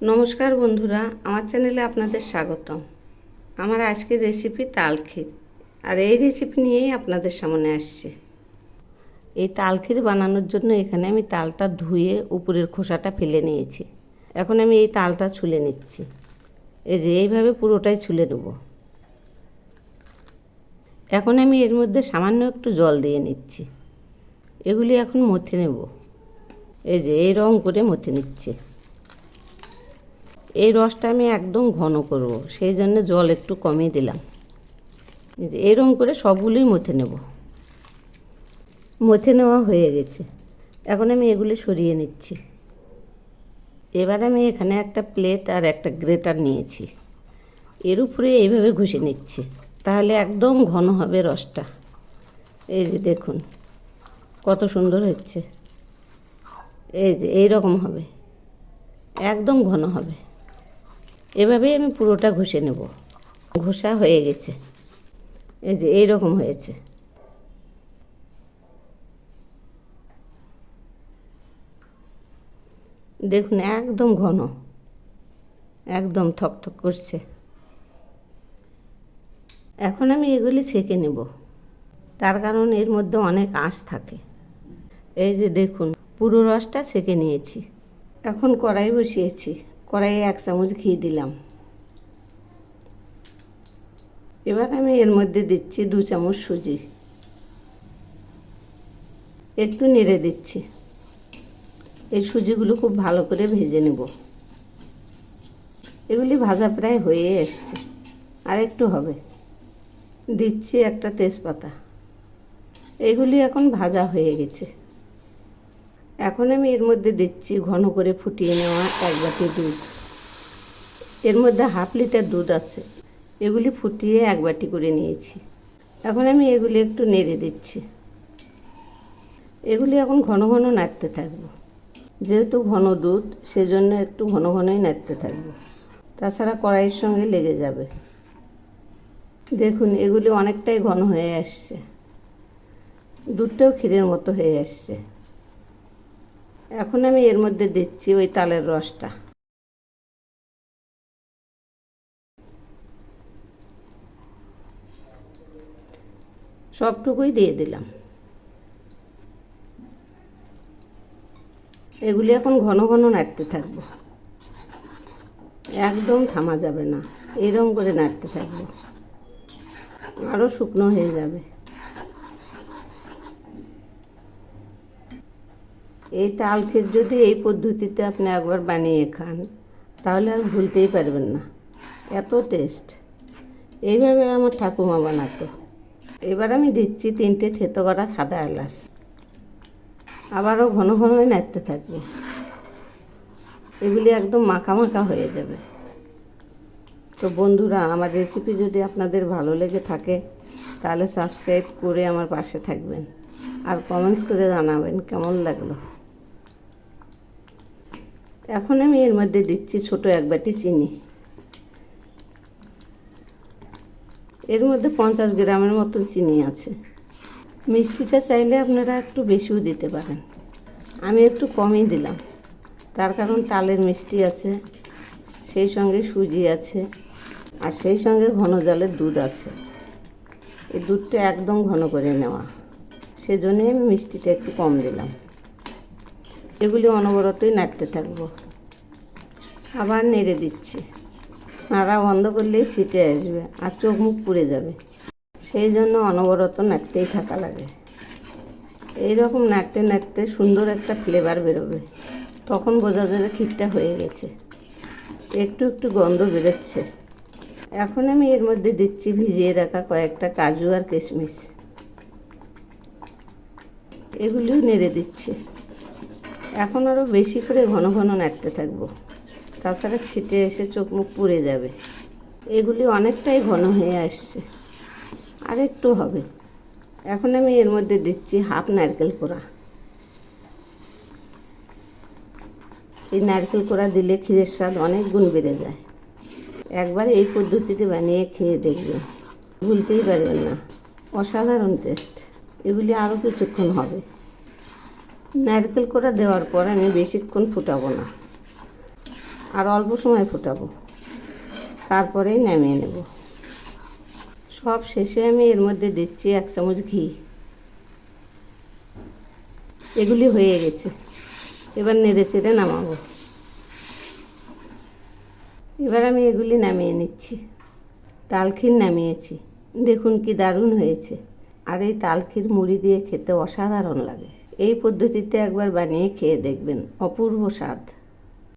নমস্কার বন্ধুরা, আমার চ্যানেলে আপনাদের স্বাগতম। আমার আজকের রেসিপি তালখির, আর এই রেসিপি নিয়েই আপনাদের সামনে আসছে। এই তালখির বানানোর জন্য এখানে আমি তালটা ধুয়ে উপরের খোসাটা ফেলে নিয়েছি। এখন আমি এই তালটা ছুলে নিচ্ছি। এই যে এইভাবে পুরোটাই ছুলে নেব। এখন আমি এর মধ্যে সামান্য একটু জল দিয়ে নিচ্ছি। এগুলি এখন মথে নেব। এই যে এই রকম করে মথে নিচ্ছে। এই রসটা আমি একদম ঘন করব, সেই জন্য জল একটু কমিয়ে দিলাম। এরকম করে সবগুলোই মথে নেব। মথে নেওয়া হয়ে গেছে। এখন আমি এগুলি সরিয়ে নিচ্ছি। এবার আমি এখানে একটা প্লেট আর একটা গ্রেটার নিয়েছি। এর উপরে এইভাবে ঘষে নিচ্ছি, তাহলে একদম ঘন হবে রসটা। এই যে দেখুন কত সুন্দর হচ্ছে। এই যে এইরকম হবে, একদম ঘন হবে। এভাবেই আমি পুরোটা ঘষে নেব। ঘষা হয়ে গেছে। এই যে এইরকম হয়েছে। দেখুন একদম ঘন, একদম থকথক করছে। এখন আমি এগুলি ছেঁকে নেব, তার কারণ এর মধ্যে অনেক আঁশ থাকে। এই যে দেখুন পুরো রসটা ছেঁকে নিয়েছি। এখন কড়াই বসিয়েছি। কড়াইয়ে 1 চামচ ঘি দিলাম। এবার আমি এর মধ্যে দিচ্ছি 2 চামচ সুজি। একটু নেড়ে দিচ্ছি। এই সুজিগুলো খুব ভালো করে ভেজে নেব। এগুলি ভাজা প্রায় হয়ে এসছে, আর একটু হবে। দিচ্ছি একটা তেজপাতা। এগুলি এখন ভাজা হয়ে গেছে। এখন আমি এর মধ্যে দিচ্ছি ঘন করে ফুটিয়ে নেওয়া 1 বাটি দুধ। এর মধ্যে 1/2 লিটার দুধ আছে। এগুলি ফুটিয়ে 1 বাটি করে নিয়েছি। এখন আমি এগুলি একটু নেড়ে দিচ্ছি। এগুলি এখন ঘন ঘন নাড়তে থাকবো। যেহেতু ঘন দুধ, সেজন্য একটু ঘন ঘনই নাড়তে থাকবো, তাছাড়া কড়াইয়ের সঙ্গে লেগে যাবে। দেখুন এগুলি অনেকটাই ঘন হয়ে আসছে। দুধটাও ক্ষীরের মতো হয়ে আসছে। এখন আমি এর মধ্যে দিচ্ছি ওই তালের রসটা। সবটুকুই দিয়ে দিলাম। এগুলি এখন ঘন ঘন নাড়তে থাকবো, একদম থামা যাবে না। এরকম করে নাড়তে থাকবো, আরও শুকনো হয়ে যাবে। এই তালখির যদি এই পদ্ধতিতে আপনি একবার বানিয়ে খান, তাহলে আর ভুলতেই পারবেন না, এত টেস্ট। এইভাবে আমার ঠাকুমা বানাতো। এবার আমি দিচ্ছি 3টে থেতো করা সাদা এলাচ। আবারও ঘন ঘনই নাড়তে থাকবো। এগুলি একদম মাখা মাখা হয়ে যাবে। তো বন্ধুরা, আমার রেসিপি যদি আপনাদের ভালো লেগে থাকে, তাহলে সাবস্ক্রাইব করে আমার পাশে থাকবেন, আর কমেন্টস করে জানাবেন কেমন লাগলো। এখন আমি এর মধ্যে দিচ্ছি ছোট 1 বাটি চিনি। এর মধ্যে 50 গ্রামের মতো চিনি আছে। মিষ্টিটা চাইলে আপনারা একটু বেশিও দিতে পারেন। আমি একটু কমই দিলাম, তার কারণ তালের মিষ্টি আছে, সেই সঙ্গে সুজি আছে, আর সেই সঙ্গে ঘন জালের দুধ আছে। এই দুধটা একদম ঘন করে নেওয়া, সেজন্যই আমি মিষ্টিটা একটু কম দিলাম। এগুলি অনবরতই নাড়তে থাকবো। আবার নেড়ে দিচ্ছি। নাড়া বন্ধ করলেই ছিটে আসবে আর চোখ মুখ পুড়ে যাবে, সেই জন্য অনবরত নাড়তেই থাকা লাগে। এইরকম নাড়তে নাড়তে সুন্দর একটা ফ্লেভার বেরোবে, তখন বোঝা যাবে ক্ষীরটা হয়ে গেছে। একটু একটু গন্ধ বেরোচ্ছে। এখন আমি এর মধ্যে দিচ্ছি ভিজিয়ে রাখা কয়েকটা কাজু আর কিশমিশ। এগুলিও নেড়ে দিচ্ছি। এখন আরও বেশি করে ঘন ঘন নাড়তে থাকবো, তাছাড়া ছিটে এসে চোখ মুখ পুড়ে যাবে। এগুলি অনেকটাই ঘন হয়ে আসছে, আর একটু হবে। এখন আমি এর মধ্যে দিচ্ছি 1/2 নারকেল কোড়া। এই নারকেল কোড়া দিলে ক্ষীরের স্বাদ অনেক গুণ বেড়ে যায়। একবার এই পদ্ধতিতে বানিয়ে খেয়ে দেখবেন, ভুলতেই পারবেন না। অসাধারণ টেস্ট। এগুলি আরও কিছুক্ষণ হবে। নারকেল কোড়া দেওয়ার পর আমি বেশিক্ষণ ফুটাবো না। আর অল্প সময় ফোটাবো, তারপরেই নামিয়ে নেব। সব শেষে আমি এর মধ্যে দিচ্ছি 1 চামচ ঘি। এগুলি হয়ে গেছে, এবার নেড়ে চেড়ে নামাবো। এবার আমি এগুলি নামিয়ে নিচ্ছি। তালখির নামিয়েছি, দেখুন কি দারুণ হয়েছে। আর এই তালখির মুড়ি দিয়ে খেতে অসাধারণ লাগে। এই পদ্ধতিতে একবার বানিয়ে খেয়ে দেখবেন, অপূর্ব স্বাদ।